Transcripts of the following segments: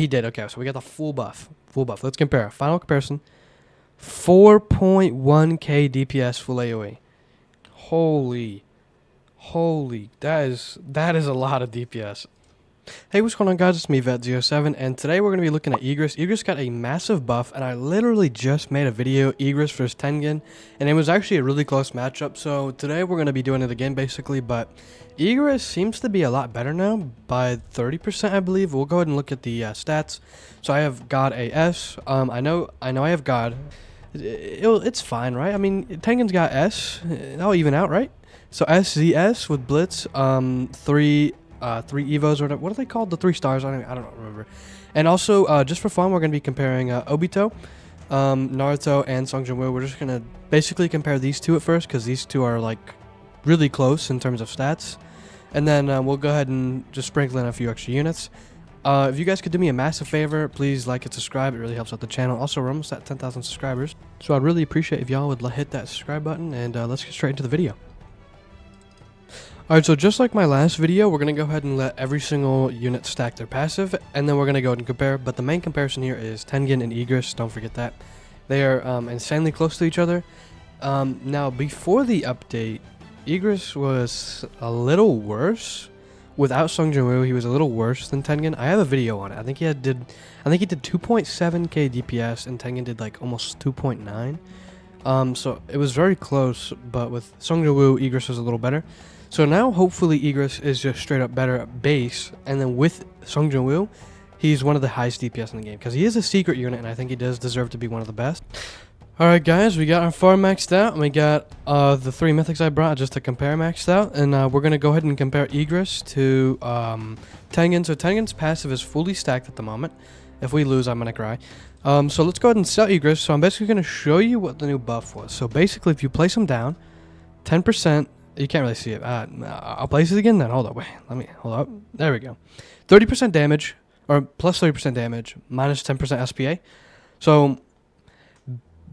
He did. Okay, so we got the full buff. Full buff. Let's compare. Final comparison. 4.1k DPS full AoE. Holy, that is a lot of DPS. Hey, what's going on, guys? It's me, Vet07, and today we're going to be looking at IGRIS. IGRIS got a massive buff, and I literally just made a video, IGRIS versus Tengen, and it was actually a really close matchup, so today we're going to be doing it again, basically, but IGRIS seems to be a lot better now, by 30%, I believe. We'll go ahead and look at the stats. So I have God AS. I know I have God. It's fine, right? I mean, Tengen's got S. That'll even out, right? So SZS with Blitz, three Evos, or whatever. What are they called? The 3 stars? I don't remember. And also, just for fun, we're going to be comparing Obito, Naruto, and Song Jin-woo. We're just going to basically compare these two at first, because these two are, like, really close in terms of stats. And then we'll go ahead and just sprinkle in a few extra units. If you guys could do me a massive favor, please like and subscribe. It really helps out the channel. Also, we're almost at 10,000 subscribers. So I'd really appreciate if y'all would hit that subscribe button, and let's get straight into the video. Alright, so just like my last video, we're going to go ahead and let every single unit stack their passive, and then we're going to go ahead and compare. But the main comparison here is Tengen and IGRIS, don't forget that. They are insanely close to each other. Now, before the update, IGRIS was a little worse. Without Song Jin-woo, he was a little worse than Tengen. I have a video on it. I think he did 2.7k DPS, and Tengen did like almost 2.9. So it was very close, but with Song Jin-woo, IGRIS was a little better. So now, hopefully, IGRIS is just straight up better at base, and then with Song Jin-woo, he's one of the highest DPS in the game, because he is a secret unit, and I think he does deserve to be one of the best. Alright, guys, we got our farm maxed out, and we got the 3 mythics I brought just to compare maxed out, and we're going to go ahead and compare IGRIS to Tengen. So Tengen's passive is fully stacked at the moment. If we lose, I'm going to cry. So let's go ahead and sell IGRIS. So I'm basically going to show you what the new buff was. So basically, if you place him down, 10%... You can't really see it. I'll place it again then. Hold up. Wait. Hold up. There we go. 30% damage, or plus 30% damage, minus 10% SPA. So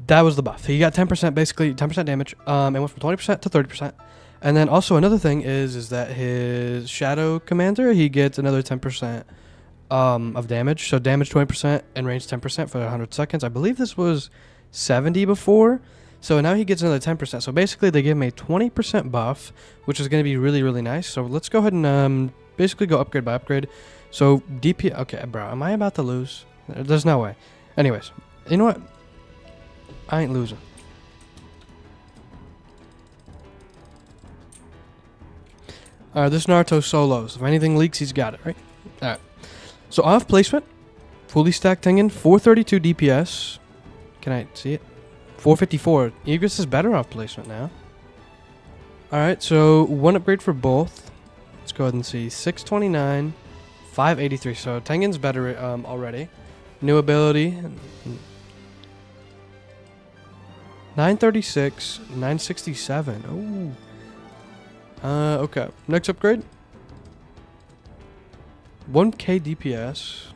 that was the buff. He got 10%, basically 10% damage. It went from 20% to 30%. And then also another thing is that his Shadow Commander, he gets another 10% of damage. So damage 20% and range 10% for 100 seconds. I believe this was 70 before. So now he gets another 10%. So basically they give him a 20% buff, which is going to be really, really nice. So let's go ahead and basically go upgrade by upgrade. So DP... Okay, bro, am I about to lose? There's no way. Anyways, you know what? I ain't losing. Alright, this Naruto solos. If anything leaks, he's got it, right? Alright. So off placement, fully stacked Tengen, 432 DPS. Can I see it? 454. IGRIS is better off placement now. Alright, so 1 upgrade for both. Let's go ahead and see. 629, 583. So Tengen's better already. New ability. 936, 967. Oh. Okay. Next upgrade. 1k DPS.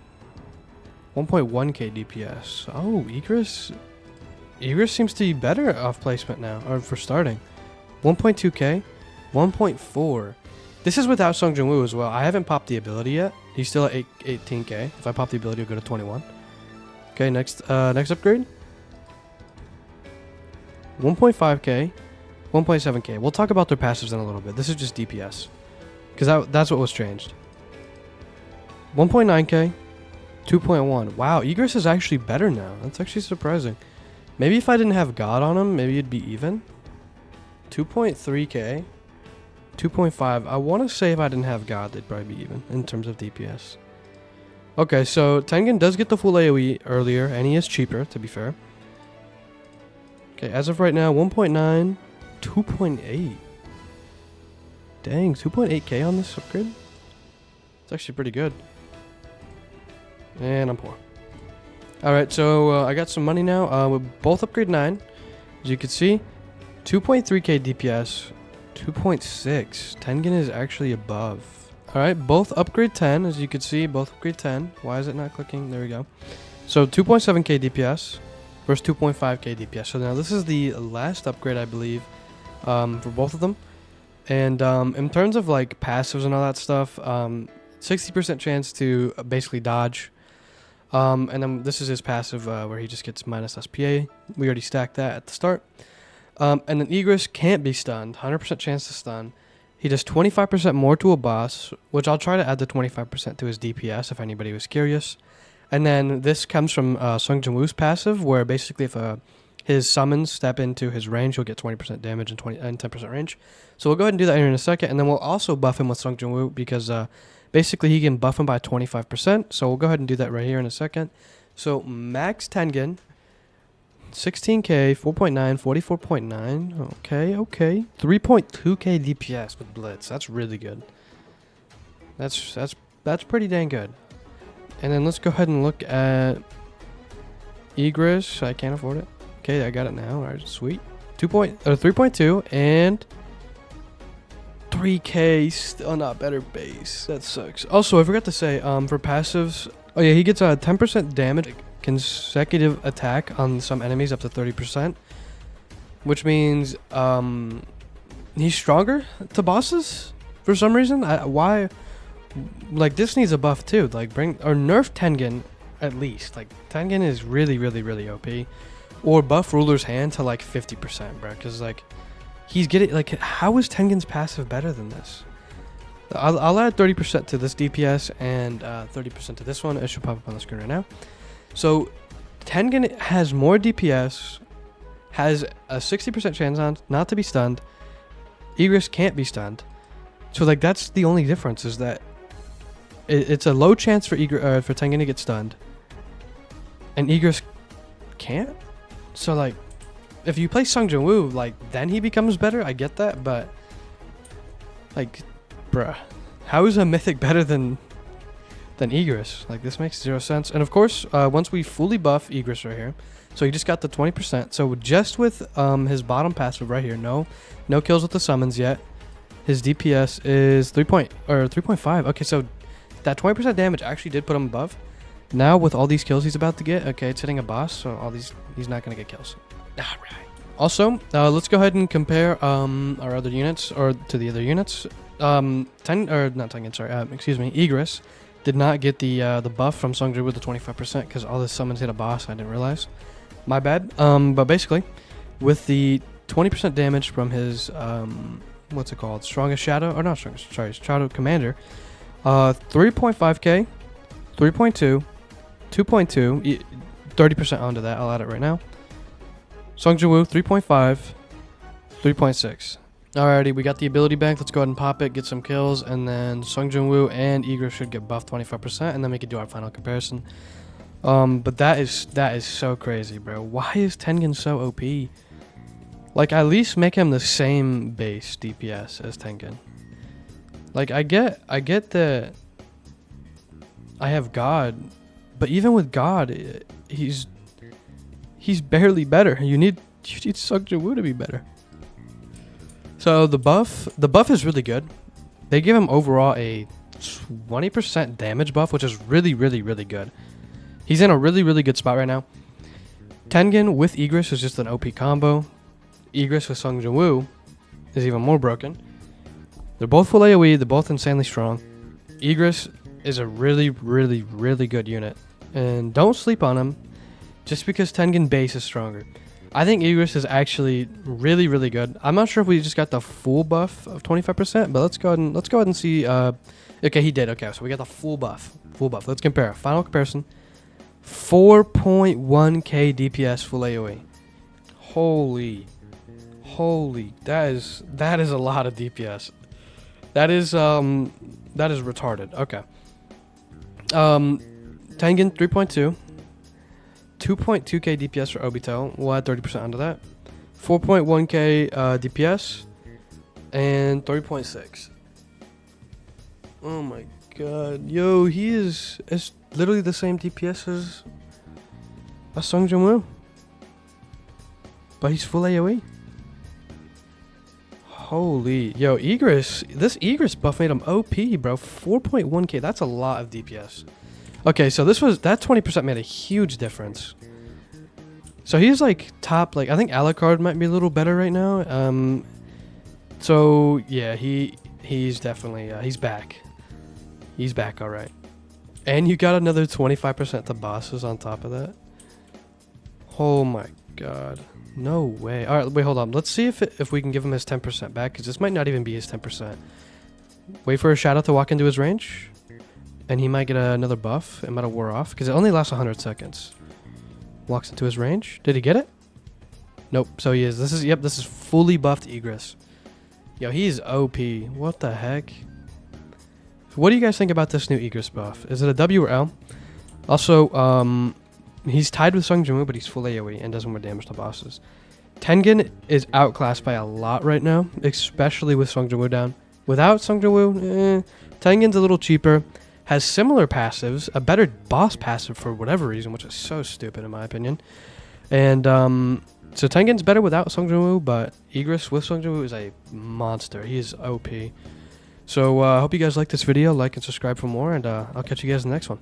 1.1k DPS. Oh, IGRIS seems to be better off placement now, or for starting. 1.2k, 1.4. This is without Song Jin-woo as well. I haven't popped the ability yet. He's still at 18k. If I pop the ability, it'll go to 21. Okay, next upgrade. 1.5k, 1.7k. We'll talk about their passives in a little bit. This is just DPS, because that's what was changed. 1.9k, 2.1. Wow, IGRIS is actually better now. That's actually surprising. Maybe if I didn't have God on him, maybe it'd be even. 2.3k, 2.5. I want to say if I didn't have God, they'd probably be even in terms of DPS. Okay, so Tengen does get the full AoE earlier, and he is cheaper, to be fair. Okay, as of right now, 1.9, 2.8. Dang, 2.8k on this upgrade? It's actually pretty good. And I'm poor. Alright, so I got some money now. We'll both upgrade 9. As you can see, 2.3k DPS, 2.6. Tengen is actually above. Alright, both upgrade 10. As you can see, both upgrade 10. Why is it not clicking? There we go. So 2.7k DPS versus 2.5k DPS. So now this is the last upgrade, I believe, for both of them. And in terms of like passives and all that stuff, 60% chance to basically dodge. And then this is his passive where he just gets minus SPA. We already stacked that at the start. And then IGRIS can't be stunned. 100% chance to stun. He does 25% more to a boss, which I'll try to add the 25% to his DPS if anybody was curious. And then this comes from Sung Jin Woo's passive, where basically if his summons step into his range, he'll get 20% damage and 10% range. So we'll go ahead and do that here in a second, and then we'll also buff him with Sung Jin Woo because basically he can buff him by 25%. So we'll go ahead and do that right here in a second. So max Tengen, 16k, 4.9, 44.9. Okay. 3.2k DPS with Blitz. That's really good. That's pretty dang good. And then let's go ahead and look at IGRIS. I can't afford it. Okay, I got it now. All right, sweet. 3.2 and 3k still not better base. That sucks. Also, I forgot to say, for passives, oh yeah, he gets a 10% damage consecutive attack on some enemies up to 30%, which means he's stronger to bosses for some reason. Why? Like, this needs a buff too. Like, bring or nerf Tengen at least. Like, Tengen is really OP. Or buff Ruler's Hand to like 50%, bro. Because like he's getting like, how is Tengen's passive better than this? I'll add 30% to this DPS and 30% to this one. It should pop up on the screen right now. So Tengen has more DPS, has a 60% chance on not to be stunned. IGRIS can't be stunned. So like that's the only difference, is that it's a low chance for Tengen to get stunned, and IGRIS can't. So like, if you play Sung Jin Woo, like then he becomes better. I get that, but like, bruh, how is a mythic better than IGRIS? Like, this makes zero sense. And of course, once we fully buff IGRIS right here, so he just got the 20%. So just with his bottom passive right here, no kills with the summons yet. His DPS is 3.5. Okay, so that 20% damage actually did put him above. Now with all these kills he's about to get, okay, it's hitting a boss, so all these he's not gonna get kills. All right. Also, let's go ahead and compare our other units, or to the other units. IGRIS did not get the buff from Sung Jin with the 25% because all the summons hit a boss. I didn't realize. My bad. But basically, with the 20% damage from his what's it called? Strongest Shadow, or not strongest? Sorry, Shadow Commander. 3.5k, 3.2, 2.2, 30% onto that. I'll add it right now. Sung Jin Woo 3.5, 3.6. Alrighty, we got the ability bank. Let's go ahead and pop it, get some kills, and then Sung Jin Woo and IGRIS should get buffed 25%, and then we can do our final comparison. But that is so crazy, bro. Why is Tengen so OP? Like, at least make him the same base DPS as Tengen. Like, I get that I have God, but even with God, he's barely better. You need Sung Jin Woo to be better. So the buff is really good. They give him overall a 20% damage buff, which is really good. He's in a really good spot right now. Tengen with IGRIS is just an OP combo. IGRIS with Sung Jin Woo is even more broken. They're both full AoE. They're both insanely strong. IGRIS is a really good unit, and don't sleep on him just because Tengen base is stronger. I think IGRIS is actually really good. I'm not sure if we just got the full buff of 25%, but let's go ahead and see. Okay, he did. Okay, so we got the full buff. Let's compare. Final comparison. 4.1k DPS full AoE. Holy, that is a lot of DPS. That is retarded. Okay. Tengen 3.2. 2.2k DPS for Obito. We'll add 30% onto that. 4.1k DPS and 30.6. Oh my god, yo, he is literally the same DPS as Sung Jin Woo, but he's full AoE. Holy, yo, this IGRIS buff made him OP, bro. 4.1k, that's a lot of DPS. Okay, so that 20% made a huge difference. So he's like top, like I think Alucard might be a little better right now. So yeah, he's definitely he's back. All right. And you got another 25% to bosses on top of that. Oh my god. No way. Alright, wait, hold on. Let's see if we can give him his 10% back, because this might not even be his 10%. Wait for a shadow to walk into his range, and he might get another buff. It might have wore off, because it only lasts 100 seconds. Walks into his range. Did he get it? Nope. So he is. This is fully buffed IGRIS. Yo, he's OP. What the heck? What do you guys think about this new IGRIS buff? Is it a W or L? Also, he's tied with Sung Jin-woo, but he's full AoE and does more damage to bosses. Tengen is outclassed by a lot right now, especially with Sung Jin-woo down. Without Sung Jin-woo, Tengen's a little cheaper. Has similar passives, a better boss passive for whatever reason, which is so stupid in my opinion. And so Tengen's better without Sung Jin-woo, but IGRIS with Sung Jin-woo is a monster. He is OP. So I hope you guys like this video. Like and subscribe for more, and I'll catch you guys in the next one.